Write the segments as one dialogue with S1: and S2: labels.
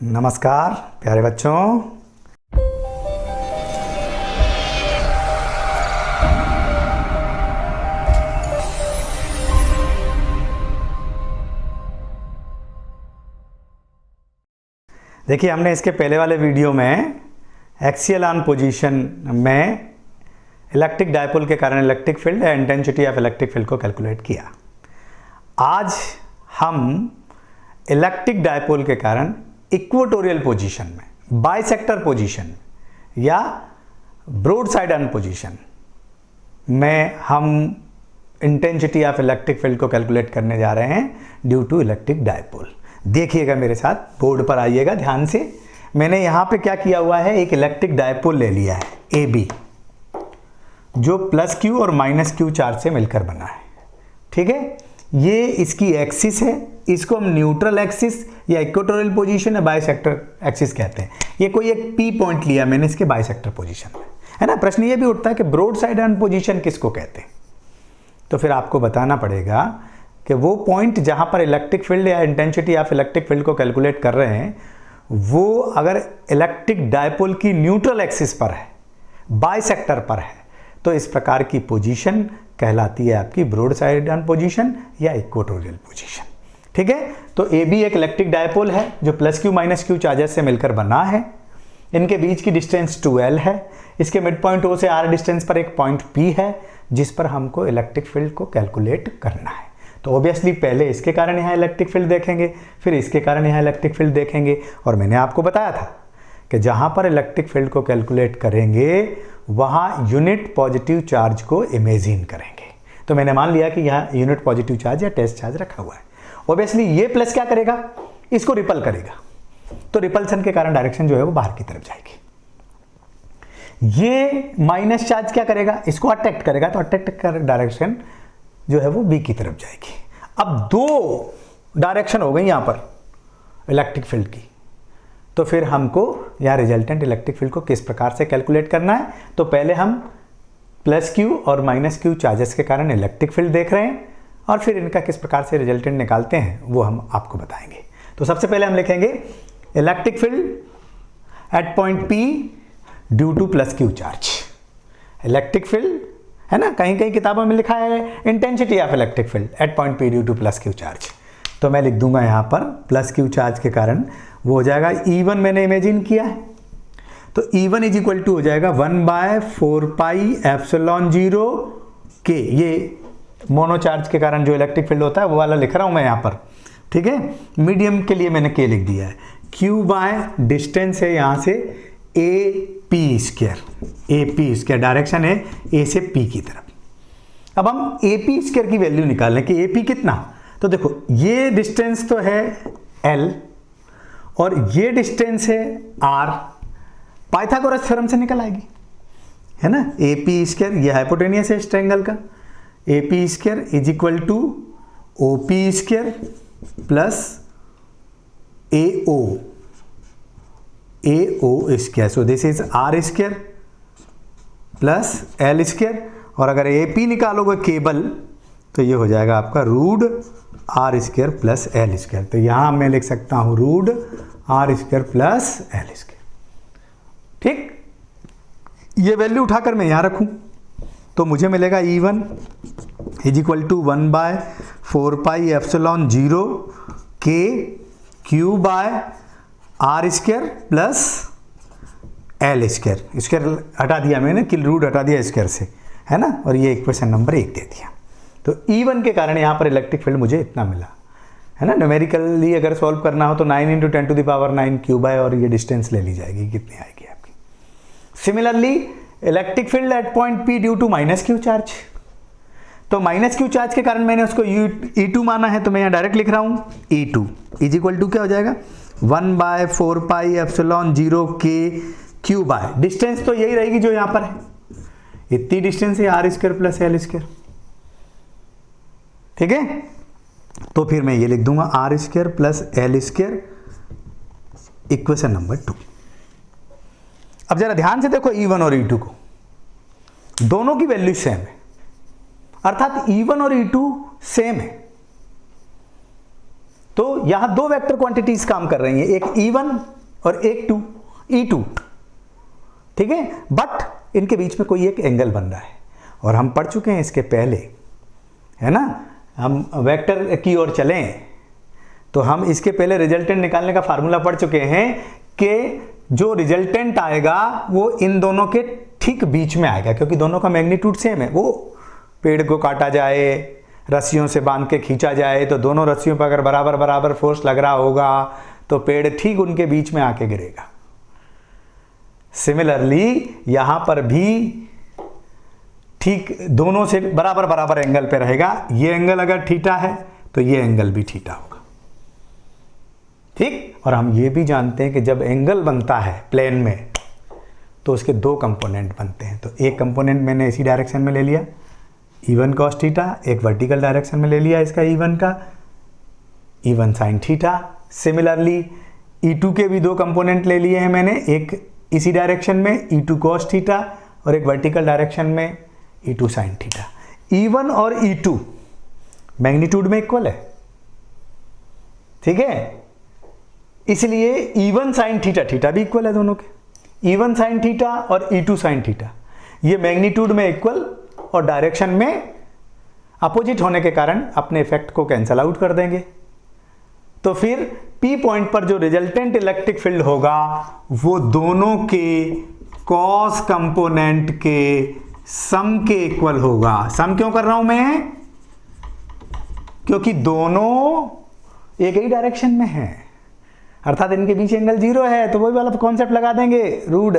S1: नमस्कार प्यारे बच्चों। देखिए, हमने इसके पहले वाले वीडियो में एक्सियल ऑन पोजीशन में इलेक्ट्रिक डायपोल के कारण इलेक्ट्रिक फील्ड या इंटेंसिटी ऑफ इलेक्ट्रिक फील्ड को कैलकुलेट किया। आज हम इलेक्ट्रिक डायपोल के कारण इक्वेटोरियल पोजीशन में, बाइसेक्टर पोजीशन या ब्रॉड साइड ऑन पोजीशन में हम इंटेंसिटी ऑफ इलेक्ट्रिक फील्ड को कैलकुलेट करने जा रहे हैं ड्यू टू इलेक्ट्रिक डायपोल। देखिएगा मेरे साथ, बोर्ड पर आइएगा ध्यान से। मैंने यहाँ पे क्या किया हुआ है, एक इलेक्ट्रिक डायपोल ले लिया है ए बी, जो प्लस क्यू और माइनस क्यू चार्ज से मिलकर बना है। ठीक है, ये इसकी एक्सिस है, इसको हम न्यूट्रल एक्सिस या इक्वेटोरियल पोजीशन या बाइसेक्टर एक्सिस कहते हैं। ये कोई एक पी पॉइंट लिया मैंने इसके बाइसेक्टर पोजीशन में, है ना। प्रश्न ये भी उठता है कि ब्रॉड साइड ऑन पोजीशन किसको कहते हैं, तो फिर आपको बताना पड़ेगा कि वो पॉइंट जहां पर इलेक्ट्रिक फील्ड या इंटेंसिटी ऑफ इलेक्ट्रिक फील्ड को कैलकुलेट कर रहे हैं, वो अगर इलेक्ट्रिक डायपोल की न्यूट्रल एक्सिस पर है, बाइसेक्टर पर है, तो इस प्रकार की पोजीशन कहलाती है आपकी ब्रॉड साइड ऑन पोजीशन या इक्वेटोरियल पोजीशन। ठीक है, तो ए बी एक इलेक्ट्रिक डायपोल है जो plus Q minus Q charges से मिलकर बना है। इनके बीच की डिस्टेंस 2L है। इसके मिड पॉइंट O से R डिस्टेंस पर एक पॉइंट P है जिस पर हमको इलेक्ट्रिक फील्ड को कैलकुलेट करना है। तो ऑब्वियसली पहले इसके कारण यहाँ इलेक्ट्रिक फील्ड देखेंगे, फिर इसके कारण यहाँ इलेक्ट्रिक फील्ड देखेंगे। और मैंने आपको बताया था कि जहाँ पर इलेक्ट्रिक फील्ड को कैलकुलेट करेंगे वहाँ यूनिट पॉजिटिव चार्ज को इमेजिन करेंगे। तो मैंने मान लिया कि यहाँ यूनिट पॉजिटिव चार्ज या टेस्ट चार्ज रखा हुआ है। ऑब्वियसली ये प्लस क्या करेगा, इसको रिपल करेगा, तो रिपल्सन के कारण डायरेक्शन जो है वो बाहर की तरफ जाएगी। ये माइनस चार्ज क्या करेगा, इसको अट्रैक्ट करेगा, तो अट्रैक्ट कर डायरेक्शन जो है वो बी की तरफ जाएगी। अब दो डायरेक्शन हो गई यहां पर इलेक्ट्रिक फील्ड की, तो फिर हमको यहाँ रिजल्टेंट इलेक्ट्रिक फील्ड को किस प्रकार से कैलकुलेट करना है। तो पहले हम प्लस क्यू और माइनस क्यू चार्जेस के कारण इलेक्ट्रिक फील्ड देख रहे हैं, और फिर इनका किस प्रकार से रिजल्टेंट निकालते हैं वो हम आपको बताएंगे। तो सबसे पहले हम लिखेंगे electric field at point P due two plus Q charge. Electric field है ना, कहीं कहीं किताबों में लिखा है intensity of electric field at point P due two plus Q charge. तो मैं लिख दूंगा यहाँ पर प्लस क्यू चार्ज के कारण वो हो जाएगा E1 मैंने इमेजिन किया है, तो E1 इज इक्वल टू हो जाएगा 1/4πε0 के। ये मोनो चार्ज के कारण जो इलेक्ट्रिक फील्ड होता है वो वाला लिख रहा हूँ मैं यहाँ पर। ठीक है, मीडियम के लिए मैंने K लिख दिया है। Q बाय डिस्टेंस है यहाँ से AP square, AP square direction है A से P की तरफ। अब हम AP स्क्वायर की वैल्यू निकाल लें कि AP कितना। तो देखो, ये डिस्टेंस तो है L और ये डिस्टेंस है R, पाइथागोरस थ्योरम से निकल आएगी, है ना। AP स्क्वायर ये हाइपोटेनियस है इस ट्रायंगल का, AP square is equal to OP square plus AO square. So this is R square plus L square, और अगर AP निकालोगे केबल तो ये हो जाएगा आपका root R square plus L square. तो यहां मैं लिख सकता हूं root R square plus L square. ठीक, ये वैल्यू उठाकर मैं यहां रखूं तो मुझे मिलेगा E1 is equal to 1/4πε0 K Q by R square plus L square. Square हटा दिया मैंने, किल रूट हटा दिया स्क्वायर से, है ना, और ये इक्वेशन नंबर 1 दे दिया। तो E1 के कारण यहाँ पर इलेक्ट्रिक फील्ड मुझे इतना मिला, है ना। न्यूमेरिकली अगर सॉल्व करना हो तो 9 × 10⁹ Q बाय, और ये डिस्टेंस ले ली जाएगी, कितनी आएगी आपकी। Similarly electric field at point P due to minus q charge. तो माइनस क्यू चार्ज के कारण मैंने उसको E2 माना है, तो मैं यहाँ डायरेक्ट लिख रहा हूँ E2 इज इक्वल टू क्या हो जाएगा 1/4πε0 K Q बाय डिस्टेंस तो यही रहेगी जो यहाँ पर है, इतनी डिस्टेंस है R square plus L square. ठीक है, तो फिर मैं ये लिख दूंगा R square plus L square, equation number 2। अब जरा ध्यान से देखो E1 और E2 को, दोनों की वैल्यू सेम है, अर्थात E1 और E2 सेम है। तो यहां दो वेक्टर क्वांटिटीज काम कर रही हैं, एक E1 और एक E2, ठीक है। बट इनके बीच में कोई एक एंगल बन रहा है, और हम पढ़ चुके हैं इसके पहले, है ना। हम वेक्टर की ओर चलें तो हम इसके पहले रिजल्टेंट निकालने का फार्मूला पढ़ चुके हैं कि जो रिजल्टेंट आएगा वो इन दोनों के ठीक बीच में आएगा, क्योंकि दोनों का मैग्नीट्यूड सेम है। वो पेड़ को काटा जाए, रस्सियों से बांध के खींचा जाए, तो दोनों रस्सियों पर अगर बराबर बराबर फोर्स लग रहा होगा तो पेड़ ठीक उनके बीच में आके गिरेगा। सिमिलरली यहां पर भी ठीक दोनों से बराबर बराबर एंगल पे रहेगा। ये एंगल अगर थीटा है तो ये एंगल भी थीटा होगा, ठीक। और हम ये भी जानते हैं कि जब एंगल बनता है प्लेन में तो उसके दो कंपोनेंट बनते हैं। तो एक कंपोनेंट मैंने इसी डायरेक्शन में ले लिया E1 cos थीटा, एक वर्टिकल डायरेक्शन में ले लिया इसका E1 का E1 sin theta. Similarly E2 के भी दो कंपोनेंट ले लिए हैं मैंने, एक इसी डायरेक्शन में E2 cos थीटा और एक वर्टिकल डायरेक्शन में E2 sin थीटा। E1 और E2 मैग्नीट्यूड में इक्वल है, ठीक है, इसलिए E1 sin थीटा, थीटा भी इक्वल है दोनों के। E1 sin थीटा और E2 sin थीटा ये मैग्नीट्यूड में इक्वल और डायरेक्शन में अपोजिट होने के कारण अपने इफेक्ट को कैंसल आउट कर देंगे। तो फिर P पॉइंट पर जो रिजल्टेंट इलेक्ट्रिक फील्ड होगा वो दोनों के कॉस कंपोनेंट के सम के इक्वल होगा। सम क्यों कर रहा हूं मैं? क्योंकि दोनों एक ही डायरेक्शन में हैं, अर्थात इनके बीच एंगल 0 है। तो वही वाला कॉन्सेप्ट लगा देंगे, root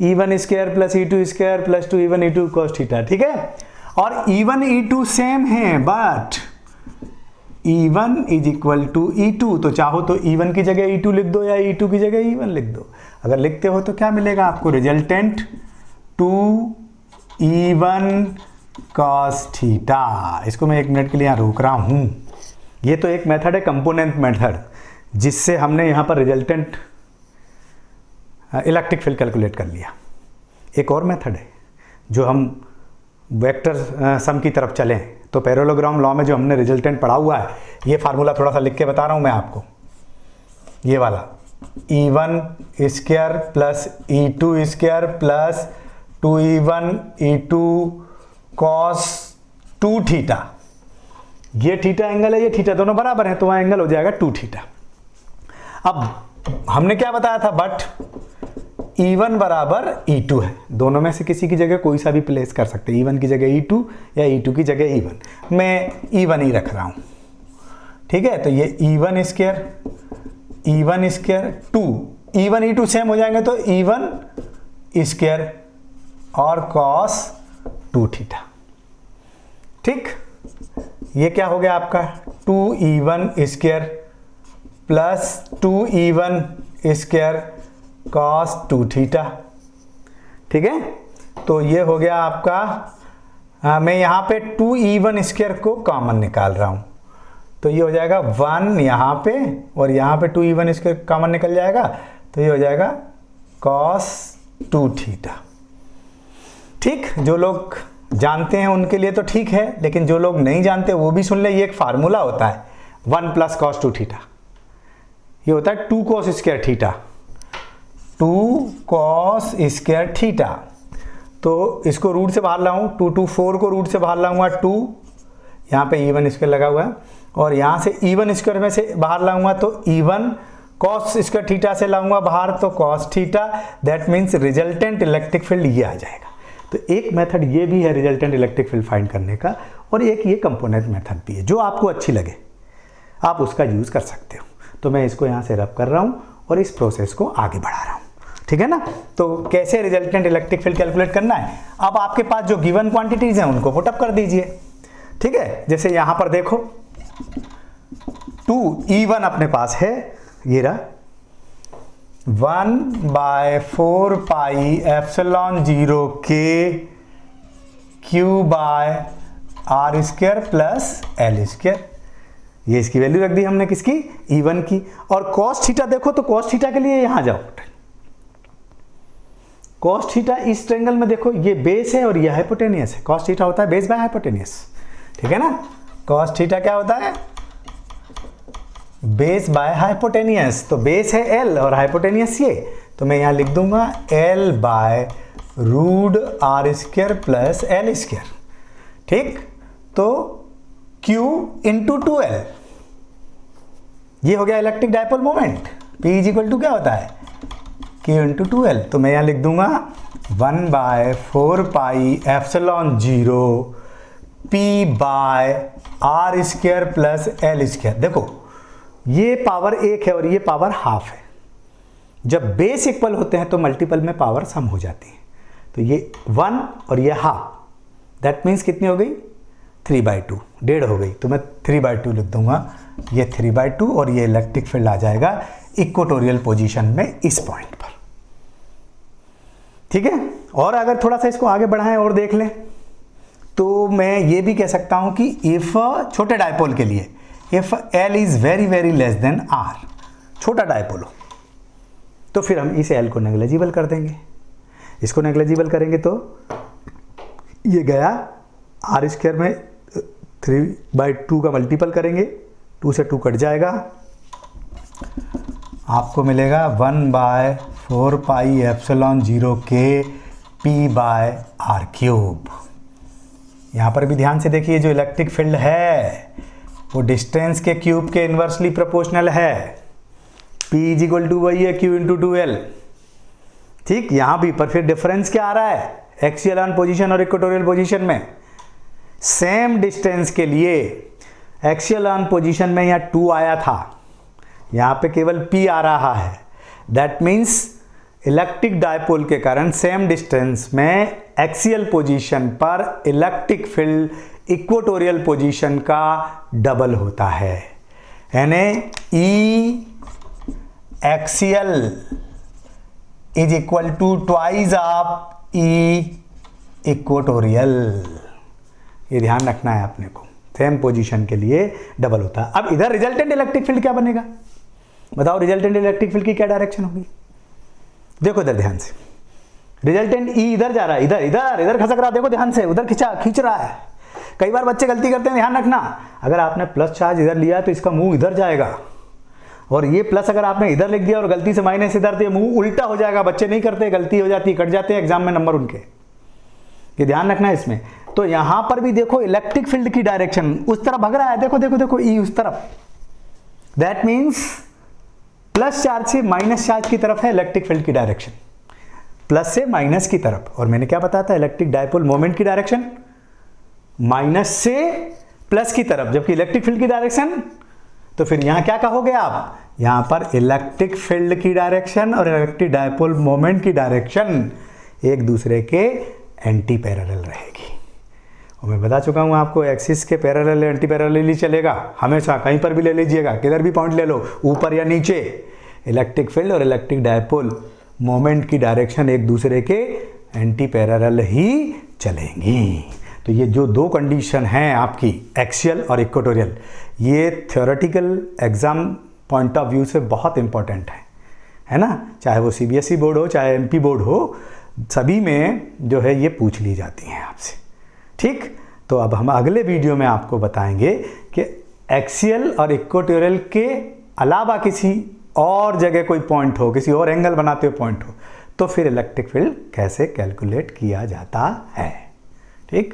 S1: E1 square plus E2 square plus 2E1 E2 cos theta, ठीक है। और E1 E2 सेम है, but E1 is equal to E2। तो चाहो तो E1 की जगह E2 लिख दो या E2 की जगह E1 लिख दो। अगर लिखते हो तो क्या मिलेगा आपको? Resultant 2E1 cos theta. इसको मैं 1 मिनट के लिए यहाँ रोक रहा हूँ। ये तो एक मेथड है, कंपोनेंट मेथड, जिससे हमने यहाँ पर रिजल्टेंट इलेक्ट्रिक फील्ड कैलकुलेट कर लिया। एक और मेथड है जो हम वेक्टर सम की तरफ चलें तो पैरेललोग्राम लॉ में जो हमने रिजल्टेंट पढ़ा हुआ है, ये फार्मूला थोड़ा सा लिख के बता रहा हूँ मैं आपको। ये वाला E1 square plus E2 square plus 2E1 E2 cos 2 theta. ये थीटा एंगल है, ये थीटा, दोनों बराबर हैं तो वहाँ एंगल हो जाएगा 2 थीटा। अब हमने क्या बताया था? बट E1 बराबर E2 है, दोनों में से किसी की जगह कोई सा भी प्लेस कर सकते हैं। E1 की जगह E2 या E2 की जगह E1। मैं E1 ही रख रहा हूँ, ठीक है। तो ये E1 square 2, E1 E2 same हो जाएंगे तो E1 स्क्वायर और cos 2 थीटा, ठीक। ये क्या हो गया आपका? 2E1 square plus 2E1 square cos 2 theta, ठीक है। तो ये हो गया आपका, मैं यहाँ पे 2E1 स्क्वायर को कॉमन निकाल रहा हूँ, तो ये हो जाएगा 1 यहाँ पे और यहाँ पे 2E1 स्क्वायर कॉमन निकल जाएगा, तो ये हो जाएगा cos 2 थीटा, ठीक। जो लोग जानते हैं उनके लिए तो ठीक है, लेकिन जो लोग नहीं जानते वो भी सुन ले। ये एक फार्मूला होता है 1 प्लस cos 2 थीटा, ये होता है 2 cos square theta, 2 cos square theta. तो इसको रूट से बाहर लाऊं, 2 2 4 को रूट से बाहर लाऊंगा 2, यहाँ पे E1 स्क्वायर लगा हुआ है, और यहाँ से E1 स्क्वायर में से बाहर लाऊंगा तो E1 cos स्क्वायर थीटा से लाऊंगा बाहर तो cos theta. That means resultant electric field ये आ जाएगा। तो एक मेथड ये भी है रिजल्टेंट इलेक्ट्रिक फील्ड फाइंड करने का, और एक ये कंपोनेंट मेथड भी है। जो आपको अच्छी लगे आप उसका यूज कर सकते हो। तो मैं इसको यहाँ से रब कर रहा हूँ और इस प्रोसेस को आगे बढ़ा रहा हूँ, ठीक है ना। तो कैसे रिजल्टेंट इलेक्ट्रिक फील्ड कैलकुलेट करना है? अब आपके पास जो गिवन क्वांटिटीज हैं उनको पुट अप कर दीजिए, ठीक है। जैसे यहाँ पर देखो 2E1 अपने पास है, ये रहा 1/4 पाई एप्सिलॉन 0 के Q by R square plus L square. ये इसकी वैल्यू रख दी हमने, किसकी? E1 की। और cos थीटा देखो तो cos थीटा के लिए यहां जाओ, cos थीटा इस ट्रायंगल में देखो, ये बेस है और ये हाइपोटेनियस है। cos थीटा होता है बेस बाय हाइपोटेनियस, ठीक है ना। cos थीटा क्या होता है? बेस बाय हाइपोटेनियस, तो बेस है L और हाइपोटेनियस ये, तो मैं यहाँ लिख दूंगा L by root R square plus L square. ठीक, तो Q इंटू 2L, ये हो गया electric dipole moment. P is equal to क्या होता है, Q इंटू 2L, तो मैं यहाँ लिख दूंगा 1 by 4 pi epsilon 0 P by R square plus L square. देखो ये पावर 1 है और ये पावर हाफ है, जब बेस इक्वल होते हैं तो मल्टीपल में पावर सम हो जाती है, तो ये 1 और ये हाफ, दैट मीन्स कितनी हो गई 3/2, 1.5 हो गई, तो मैं 3/2 लिख दूंगा, ये 3/2 और ये इलेक्ट्रिक फील्ड आ जाएगा इक्वेटोरियल पोजीशन में इस पॉइंट पर। ठीक है, और अगर थोड़ा सा इसको आगे बढ़ाएं और देख लें तो मैं ये भी कह सकता हूं कि इफ छोटे डायपोल के लिए if L is very very less than R, छोटा डायपोल हो, तो फिर हम इस L को नेग्लिजिबल कर देंगे। इसको नेग्लिजिबल करेंगे तो ये गया आर स्क्वायर में 3/2 का मल्टीपल करेंगे, 2 से 2 कट जाएगा, आपको मिलेगा 1 बाय 4 पाई एप्सिलॉन 0 के P बाय आर क्यूब। यहाँ पर भी ध्यान से देखिए, जो इलेक्ट्रिक फील्ड है वो डिस्टेंस के क्यूब के इन्वर्सली प्रोपोर्शनल है। P इज इक्वल टू वही है Q इंटू 2L। ठीक, यहाँ भी पर फिर डिफरेंस क्या आ रहा है, एक्सियल ऑन पोजीशन और इक्वेटोरियल पोजीशन में। सेम डिस्टेंस के लिए एक्सियल ऑन पोजीशन में यहाँ 2 आया था, यहाँ पे केवल P आ रहा है, दैट मीन्स इलेक्ट्रिक डायपोल के कारण सेम डिस्टेंस में एक्सियल पोजीशन पर इलेक्ट्रिक फील्ड इक्वेटोरियल पोजीशन का डबल होता है, यानी E axial is equal to twice of E equatorial. ये ध्यान रखना है आपने को, सेम पोजीशन के लिए डबल होता है। अब इधर रिजल्टेंट इलेक्ट्रिक फील्ड क्या बनेगा, बताओ रिजल्टेंट इलेक्ट्रिक फील्ड की क्या डायरेक्शन होगी। देखो इधर ध्यान से, रिजल्टेंट E इधर जा रहा है, इधर इधर इधर खसक रहा है, देखो ध्यान से, उधर खींच रहा है। कई बार बच्चे गलती करते हैं, ध्यान रखना, अगर आपने प्लस चार्ज इधर लिया तो इसका मुंह इधर जाएगा, और ये प्लस अगर आपने इधर लिख दिया और गलती से माइनस इधर दिया, मुंह उल्टा हो जाएगा। बच्चे नहीं करते, गलती हो जाती, कट जाते हैं एग्जाम में नंबर उनके, ये ध्यान रखना है इसमें। तो यहां पर भी देखो इलेक्ट्रिक फील्ड की डायरेक्शन उस तरफ भग रहा है, देखो देखो देखो E उस तरफ, दैट मीन्स प्लस चार्ज से माइनस चार्ज की तरफ है इलेक्ट्रिक फील्ड की डायरेक्शन, प्लस से माइनस की तरफ। और मैंने क्या बताया था, इलेक्ट्रिक डायपोल मोमेंट की डायरेक्शन माइनस से प्लस की तरफ, जबकि इलेक्ट्रिक फील्ड की डायरेक्शन, तो फिर यहां क्या कहोगे आप, यहां पर इलेक्ट्रिक फील्ड की डायरेक्शन और इलेक्ट्रिक डायपोल मोमेंट की डायरेक्शन एक दूसरे के एंटी पैरेलल रहेगी। और मैं बता चुका हूं आपको, एक्सिस के पैरेलल एंटी पैरेलल ही चलेगा हमेशा, कहीं पर भी ले लीजिएगा, किधर भी पॉइंट ले लो, ऊपर या नीचे, इलेक्ट्रिक फील्ड और इलेक्ट्रिक डायपोल मोमेंट की डायरेक्शन एक दूसरे के एंटी पैरेलल ही चलेंगी। तो ये जो दो कंडीशन हैं आपकी, एक्सियल और इक्वेटोरियल, ये theoretical exam point of view से बहुत इंपॉर्टेंट है ना, चाहे वो CBSE बोर्ड हो चाहे MP बोर्ड हो, सभी में जो है ये पूछ ली जाती हैं आपसे। ठीक, तो अब हम अगले वीडियो में आपको बताएंगे कि एक्सियल और इक्वेटोरियल के अलावा किसी और जगह कोई पॉइंट हो, किसी और एंगल बनाते हुए पॉइंट हो, तो फिर इलेक्ट्रिक फील्ड कैसे कैलकुलेट किया जाता है। ठीक।